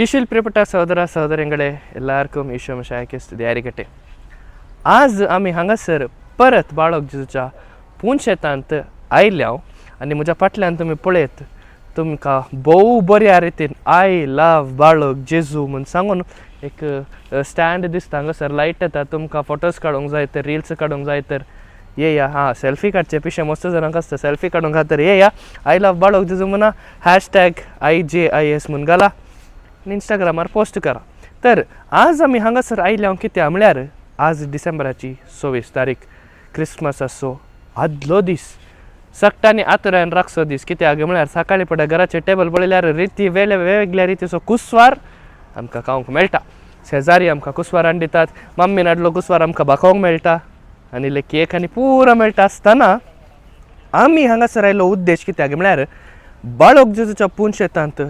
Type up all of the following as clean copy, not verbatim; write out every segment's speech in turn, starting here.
ईश्वल प्रियപ്പെട്ട सहोदरा सहोदरींकडे എല്ലാവർക്കും ईशो मशायाची स्तुती आयरिकटे. आज आम्ही हांगासर परत बाळक जेजूच्या पुंशेतांत आयल्याव आनी म्हज्या फाटल्यान तुमी पळयत तुमकां भोव बऱ्या रितीन आय लव बाळक जेजू म्हूण सांगून एक स्टँड दिसता. हांगासर लायट येता. तुमकां फोटोज काडूंक जाय तर रिल्स काडूंक जाय तर येया. हां सेल्फी काडचे पिशे मस्त जाणांक आसता. सेल्फी काडूंक जाय तर येया. आय लव बाळक जेजू म्हणा #IJIS म्हूण घाला आनी इंस्टाग्रामार पोस्ट करा. तर आज आमी हांगासर आयल्या कित्याक म्हळ्यार आज डिसेंबराची 26 तारीख क्रिसमसाचो आदलो दीस. सक्टांनी आतुरान राखचो दीस. कित्याक म्हळ्यार सकाळी फुडें घराचें टेबल पळयल्यार रिती वेगवेगळ्या रितीचो कुस्वार आमकां खावंक मेळटा. शेजारी आमकां कुस्वारान दितात. मम्मीन हाडलो कुस्वार आमकां भाखोवंक मेळटा आनी इल्ले केक आनी पुरो मेळटा आसतना आमी हांगासर आयलो उद्देश कित्याक म्हळ्यार बाळक जेजूच्या पुंशेतांत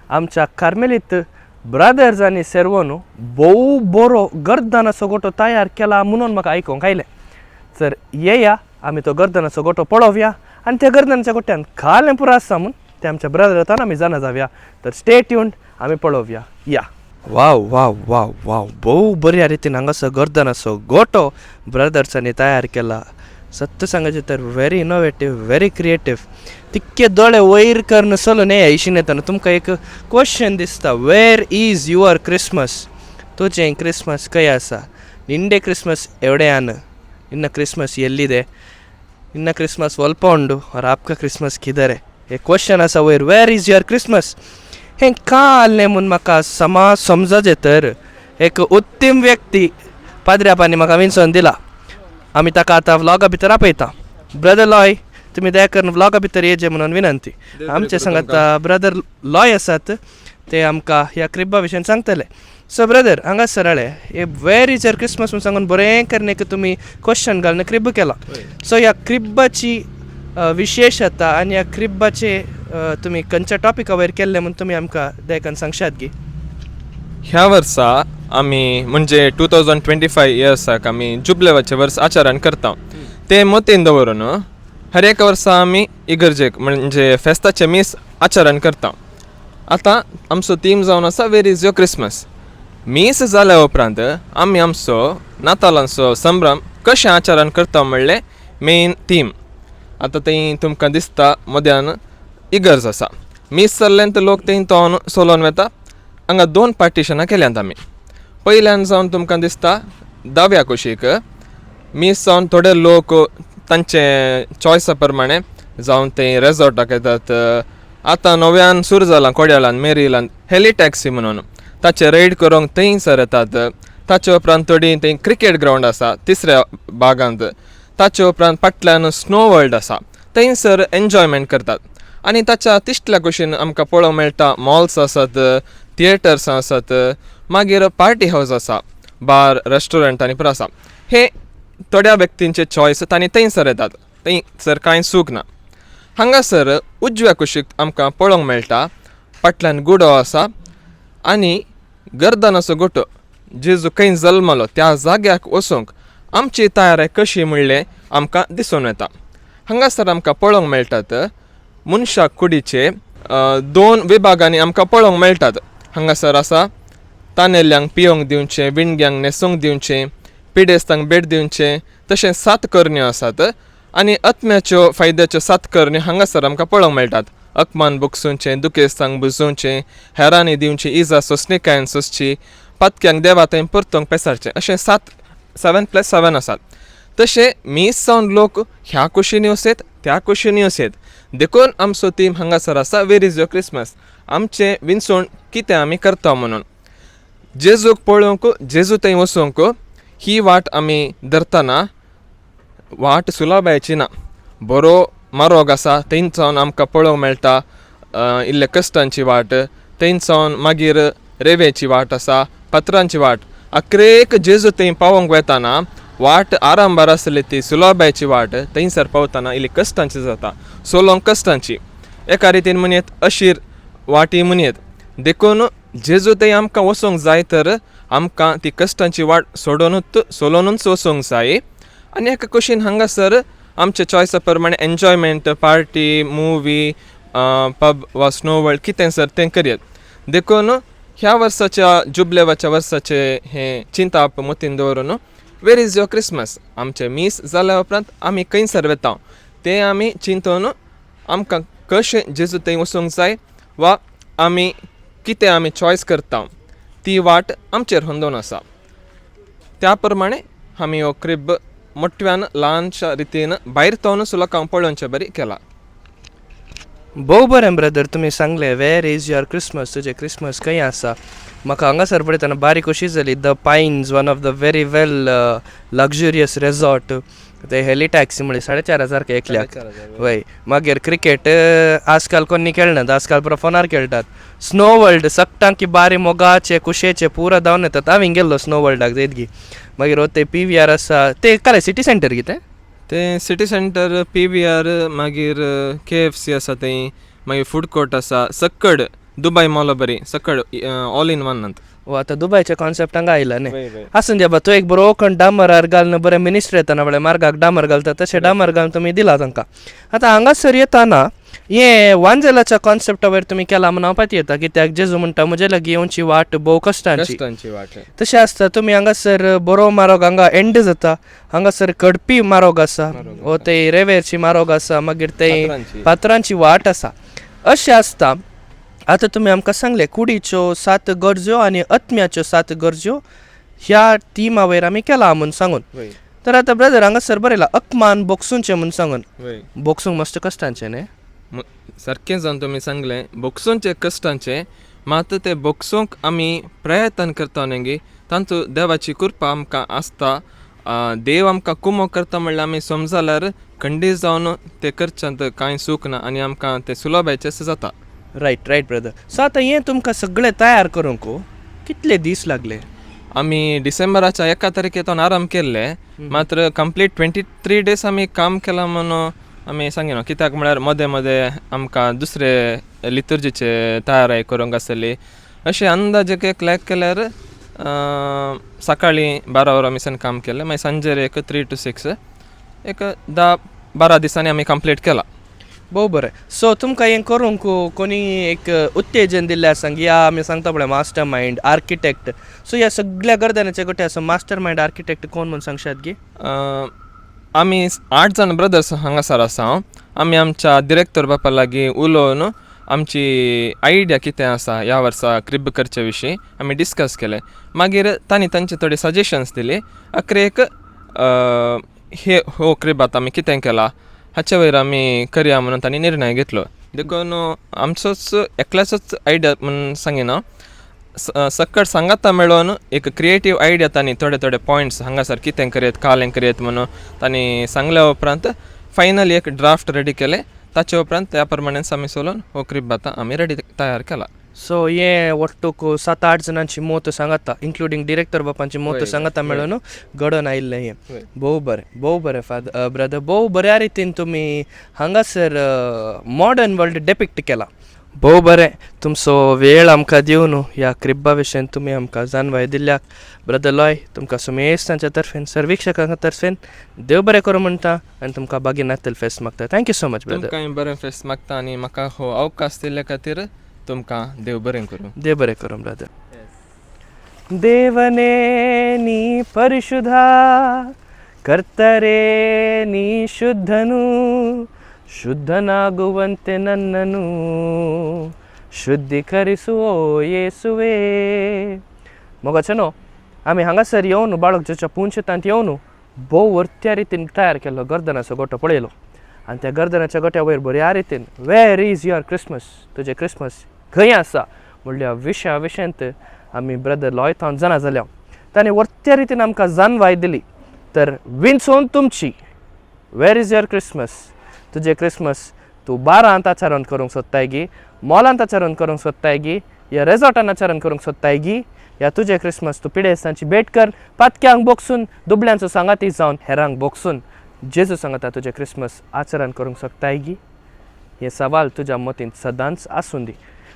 आमच्या कार्मेलीत ब्रदर्स आनी सेर्वनू भोव बरो गर्दनाचो गोठो तयार केला म्हणून म्हाका आयकूंक आयलें. तर येया आमी तो गर्दनाचो गोठो पळोवया आनी त्या गर्दनाच्या गोठ्यान खालें पुरो आसा म्हूण ते आमच्या ब्रदरांतान आमी जाणा जावया. तर स्टे ट्यून्ड आमी पळोवया या. वाव वाव वाव वाव भोव बऱ्या रितीन हांगासर गर्दनाचो गोठो ब्रदर्सांनी तयार केला. सत्य सांगायचें तर व्हेरी इनोवेटीव व्हेरी क्रिएटीव. तितके दोळे वयर करून चलून येया इशीन येताना तुमकां एक क्वेश्चन दिसता, वेर इज युअर क्रिसमस? तुजें क्रिसमस खंय आसा? निंडे क्रिसमस एवढे आन इन्न क्रिसमस ಎಲ್ಲಿದೆ? ಇನ್ನ ಕ್ರಿಸ್ಮಸ್ ಒಲ್ಪ ಉಂಡು और आपका क्रिसमस किधर है? हे क्वेश्चन आसा वयर, वेर इज युअर क्रिसमस? हें काल्लें म्हूण म्हाका समाज समजचे तर एक उत्तम व्यक्ती पाद्र्यापानी म्हाका विंचून दिला. आमी ताका आतां व्लॉगा भितर आपयता. ब्रदर लॉय तुमी दया करून व्लॉगा भितर येजे म्हणून विनंती. आमचे सांगात ब्रदर लॉय आसात ते आमकां ह्या क्रिब्बा विशयी सांगतले. सो ब्रदर हांगासर हाडे हे वेर इज युअर क्रिसमस म्हणून सांगून बरें करून एक तुमी क्वेश्चन घालून क्रिब्ब केला. सो ह्या क्रिब्बाची विशेशता आनी ह्या क्रिब्बाचे तुमी खंयच्या टॉपिका वयर केल्ले म्हणून तुमी आमकां दया करून सांगशात गी. ह्या वर्सा आमी म्हणजे 2025 इयर्साक आमी जुबलेवाचें वर्स आचरण करता. ते मतीन दवरून हर एक वर्सा आमी इगर्जेक म्हणजे फेस्ताचे मीस आचरण करता. आतां आमचो थीम जावन आसा वेर इज युअर क्रिसमस. मीस जाल्या उपरांत आमी आमचो नातालांचो संभ्रम कशें आचरण करता म्हणलें मेन थीम. आतां थंय तुमकां दिसता मद्यान इगर्ज आसा. मीस जाल्ल्यान लोक थंय तो सोलोन वेता. हांगा 2 पार्टिशनां केल्यांत आमी. पयल्यान जावन तुमकां दिसता दाव्या कुशीक मीस जावन थोडे लोक तांचे चॉयसा प्रमाणे जावन ते रेजॉर्टाक येतात. आतां नव्यान सुरू जालां कोड्यालान मेरीलान हेली टॅक्सी म्हणून ताचे रेड करूंक थंयसर येतात. ताचे उपरांत थोडी थंय क्रिकेट ग्रावंड आसा तिसऱ्या भागांत. ताचे उपरांत फाटल्यान स्नो वर्ल्ड आसा थंयसर एन्जॉयमेंट करतात. आनी ताच्या तिश्टल्या कुशीन आमकां पळोवंक मेळटा मॉल्स आसात, थिएटर्स आसात, मागीर पार्टी हावस आसा, बार रेस्टॉरंट आनी पुरो आसा. हे थोड्या व्यक्तींचे चॉयस तांणी थंयसर येतात. थंयसर कांय सूख ना. हांगासर उजव्या कुशीक आमकां पळोवंक मेळटा फाटल्यान गुडो आसा आनी गर्दनाचो गोठो जेजू खंय जल्मलो त्या जाग्याक वचूंक आमची तयारी कशी म्हणलें आमकां दिसून येता. हांगासर आमकां पळोवंक मेळटात मनशाक कुडीचे 2 विभागांनी आमकां पळोवंक मेळटात. हांगासर आसा तानेल्यांक पियोंक दिवचें, विणग्यांक न्हेसूंक दिवचें, पिडेस्तांक भेट दिवचें, तशें 7 करण्यो आसात. आनी आत्म्याच्यो फायद्याच्यो 7 करण्यो हांगासर आमकां पळोवंक मेळटात. अकमान बुकसूंचें, दुखेस्तांक बुजोवचें, हेरांनी दिवचें, इजा सोंसणिकायन सोंसची, पातक्यांक देवा थंय परतोंक पेसारचें, अशें 7+7 आसात. तशें मीस जावन लोक ह्या कुशीनी वचत त्या कुशीनी वचत. देखून आमचो थीम हांगासर आसा वेर इज युअर क्रिसमस. आमचें विंचूण कितें आमी करता म्हणून जेजूक पळोवंक जेजू थंय वचूंक ही वाट आमी धरतना वाट सुलभायची ना. बरो मार्ग आसा थंयच्यान आमकां पळोवंक मेळटा इल्ले कश्टांची वाट. थंयच्यान मागीर रेवेची वाट आसा, पत्रांची वाट. अक्रेक जेजू थंय पावोंक वेताना वाट आरांभार आसली ती सुलभायची वाट थंयसर पावतना इल्ली कश्टांची जाता. सोलोंक कश्टांची एका रितीन म्हणयत अशीर वाटी म्हणयत. देखून जेजू थंय आमकां वचोंक जाय तर आमकां ती कश्टांची वाट सोलोनूच वचोंक जाय. आनी एका कुशीन हांगासर आमच्या चॉयसा प्रमाणे एन्जॉयमेंट, पार्टी, मुवी, पब वा स्नो वर्ल्ड कितें सर तें करयत. देखून ह्या वर्साच्या जुबलेवाच्या वर्साचे हे चिंता आप मोतीन दवरून वेर इज युअर क्रिसमस आमचे मीस जाल्या उपरांत आमी खंयसर वेता ते आमी चिंतून आमकां कशें जेजू थंय वचूंक जाय वा आमी कितें आमी चॉयस करता ती वाट आमचेर हुंदून आसा. त्या प्रमाणे आमी हो क्रिब मोठ्यान ल्हानशा रितीन भायर तावन लोकांक पळोवचे बरी केला. भोव बरें ब्रदर तुमी सांगलें वेर इज युअर क्रिसमस तुजें क्रिसमस खंय आसा. म्हाका हांगासर पळयतना बारीक कशी जाली the Pines one of the very well luxurious resort ते हेली टॅक्सी म्हळ्यार 4,500 एकल्याक वय. मागीर क्रिकेट आजकाल कोणी खेळनात आजकाल पुरो फोनार खेळटात. स्नो वर्ल्ड सक्टांक की बारी मोगाचे कुशेचे पुरा धांवन येतात. हांवें गेल्लो स्नो वर्ल्डाक जेदगी. मागीर हो ते PVR आसा ते काय सिटी सेंटर कितें ते सिटी सेंटर PVR मागीर KFC आसा थंय मागीर फूड कोर्ट आसा सकड दुबय मॉल बरी सकड ऑल इन वन वो आतां दुबयच्या कॉन्सेप्ट हांगा आयला न्ही. आसून द्या तो एक बरो खंड डामरार घालून बरें मिनिस्टर येतना म्हळ्यार मार्गाक डामर घालता तशें डामर घालून तुमी दिला तांकां. आतां हांगासर येताना हे वांजेलाच्या कॉन्सेप्टा वयर तुमी केला म्हणून हांव पाती येता कित्याक जेजू म्हणटा म्हजे लागीं येवची वाट भोव कश्टांची वाट तशें आसता. तुमी हांगासर बरो मारोग हांगा एंड जाता. हांगासर कडपी मारोग आसा वो ते रेवेरची मारोग आसा मागीर ते पात्रांची वाट आसा अशें आसता. आतां तुमी आमकां सांगले कुडीच्यो 7 गरजो आनी आत्म्याच्यो 7 गरजो ह्या टिमा वयर आमी केला म्हणून सांगून. तर आतां ब्रदर हांगासर बरयला अकमान बोक्सूंचें म्हणून सांगून. बोक्सूंक मस्त कश्टांचें न्ही सारकें जावन तुमी सांगलें बोक्सूंचे कश्टांचे मात ते बोक्सूंक आमी प्रयत्न करता न्ही तांतू देवाची कृपा आमकां आसता. देव आमकां कुमो करता म्हणल्यार आमी समजल्यार खंडीत जावन ते करच्यांत कांय सूख ना आनी आमकां ते सुलभाचें जाता. Right brother. सो आतां हें तुमकां सगळें तयार करूंक कितले दीस लागले. आमी डिसेंबराच्या 1 तारखेर आराम केल्ले मात्र कंप्लीट 23 days आमी काम केलां म्हणून आमी सांगिना कित्याक म्हळ्यार मदें मदें आमकां दुसरे लितर्जीचे तयारी करूंक आसली. अशें अंदाजे एक लायक केल्यार सकाळीं 12 वरां आमी काम केलें मागीर सांजेर एक 3 to 6 एक 10-12 दिसांनी आमी कंप्लीट केला. भोव बरें. सो तुमकां हें करूंक कोणी एक उत्तेजन दिल्लें आसा ह्या आमी सांगता पळय मास्टर मायंड आर्किटेक्ट. सो ह्या सगळ्या गर्दनाचे गोटे आसा मास्टर मायंड आर्किटेक्ट कोण म्हणून सांगशात गी. आमी 8 जाण ब्रदर्स हांगासर आसा. आमी आमच्या डिरेक्टर बापा लागीं उलोवन आमची आयडिया कितें आसा ह्या वर्सा क्रिब करचे विशीं आमी डिस्कस केलें. मागीर तांणी तांचे थोडे सजेशन्स दिले. अकरेक हे हो क्रिब आतां आमी कितें केला हाचे वयर आमी करया म्हणून तांणी निर्णय घेतलो. देखून आमचोच एकल्याचोच आयडिया म्हणून सांगिना सकट सांगाता मेळोन एक क्रिएटीव आयडिया तांणी थोडे पॉयंट्स हांगासर कितें करेत कालें करेत म्हणून तांणी सांगल्या उपरांत फायनली एक ड्राफ्ट रेडी केले. ताचे उपरांत त्या प्रमाणेच आमी चलोवन हो क्रिब आतां आमी रेडी तयार केला. सो हे वट्टूक 7-8 जाणांची मोत सांगाता इन्क्लुडींग डिरेक्टर बापांची मोत सांगाता मेळून घडोवन आयिल्लें हें. भोव बरें फादर ब्रदर. भोव बऱ्या रितीन तुमी हांगासर मॉडर्न वर्ल्ड डेपिक्ट केला. भोव बरें. तुमचो वेळ आमकां दिवन ह्या क्रिब्बा विशयी तुमी आमकां जाणवाय दिल्याक ब्रदर लॉय तुमकां सुमेस्तांच्या तर्फेन सर्वीक्षकांच्या तर्फेन देव बरें करूं म्हणटा आनी तुमकां बागी नातल फेस्त मागता. Thank you so much brother. तुमकां बरें फेस्त मागता आनी म्हाका हो अवकाश दिल्ल्या खातीर तुमकां देव बरें करूं. देव बरें करूं ब्रदर. ದೇವನೇ ನೀ ಪರಿಶುದ್ಧ ಕರ್ತರೇ ನೀ ಶುದ್ಧನು ಶುದ್ಧನಾಗುವಂತೆ ನನ್ನನು ಶುದ್ಧೀಕರಿಸು ಓ ಯೇಸುವೆ. मोगाचेनो आमी हांगासर येवन बाळगजेच्या पुंचेतांत येवन भोव वर्त्या रितीन तयार केल्लो गर्दनाचो गोटो पळयलो आनी त्या गर्दनाच्या गोट्या वयर बऱ्या रितीन वेर इज युअर क्रिसमस तुजें क्रिसमस खंय आसा म्हणल्या विशया विशयांत आमी ब्रदर लॉयथान जाणा जाल्या ताणें वर्त्या रितीन आमकां जाणवाय दिली. तर विंचून तुमची वेर इज युअर क्रिसमस तुजें क्रिसमस तूं बारांत आचरण करूंक सोदताय गी मॉलांत आचरण करूंक सोदताय गी या रेजॉर्टान आचरण करूंक सोदताय गी या तुजें क्रिसमस तूं पिडेस्तांची भेट कर पातक्यांक बोगसून दुबळ्यांचो सांगाती जावन हेरांक बोगसून जेजू सांगता तुजें क्रिसमस आचरण करूंक सोदताय गी. हे सवाल तुज्या मतींत सदांच आसूं दी.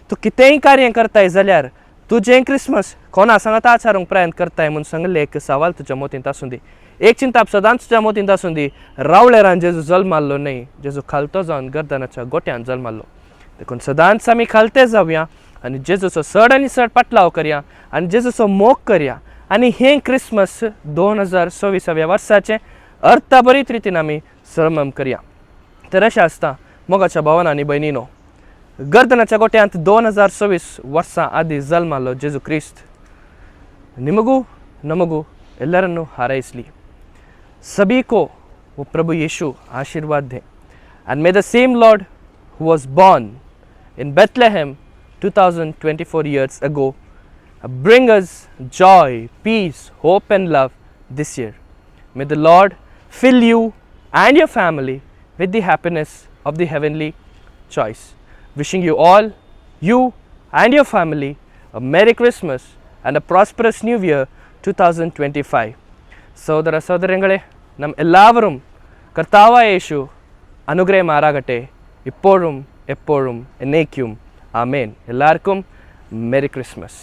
तूं कितेंय कार्य करताय जाल्यार तुजें क्रिसमस कोणा सांगता आचरूंक प्रयत्न करताय म्हणून सांगलें एक सवाल तुज्या मतींत आसूं दी. एक चिंता सदांच तुज्या मतींत आसूं दी रावळेरान जेजू जल्माल्लो न्ही जेजू खालतो जावन गर्दनाच्या गोट्यान जल्माल्लो. देखून सदांच आमी खालते जावया आनी जेजूचो चड आनी चड पाटलाव करया आनी जेजूचो मोग करया आनी हें क्रिसमस 2026 वर्साचें अर्थबरीत रितीन आमी सरमम करया. तर अशें आसता मोगाच्या भावान आनी भयणीनो, गर्दनाच्या गोट्यांत 2026 वर्सां आदीं जल्मालो जेजू क्रिस्त निमगू नमगू ಎಲ್ಲರನ್ನೂ ಹಾರೈಸಲಿ. सभी को वो प्रभु यीशु आशीर्वाद दे. And may the same Lord who was born in Bethlehem 2024 years ago bring us joy, peace, hope and love this year. May the Lord fill you and your family with the happiness of the heavenly choice. Wishing you all, you and your family, a Merry Christmas and a prosperous New Year 2025. സഹോദര സഹോദരങ്ങളെ, നാം എല്ലാവരും കർത്താവായ യേശു അനുഗ്രഹമാറാകട്ടെ ഇപ്പോഴും എപ്പോഴും എന്നേക്കും. ആമേൻ. എല്ലാവർക്കും merry Christmas.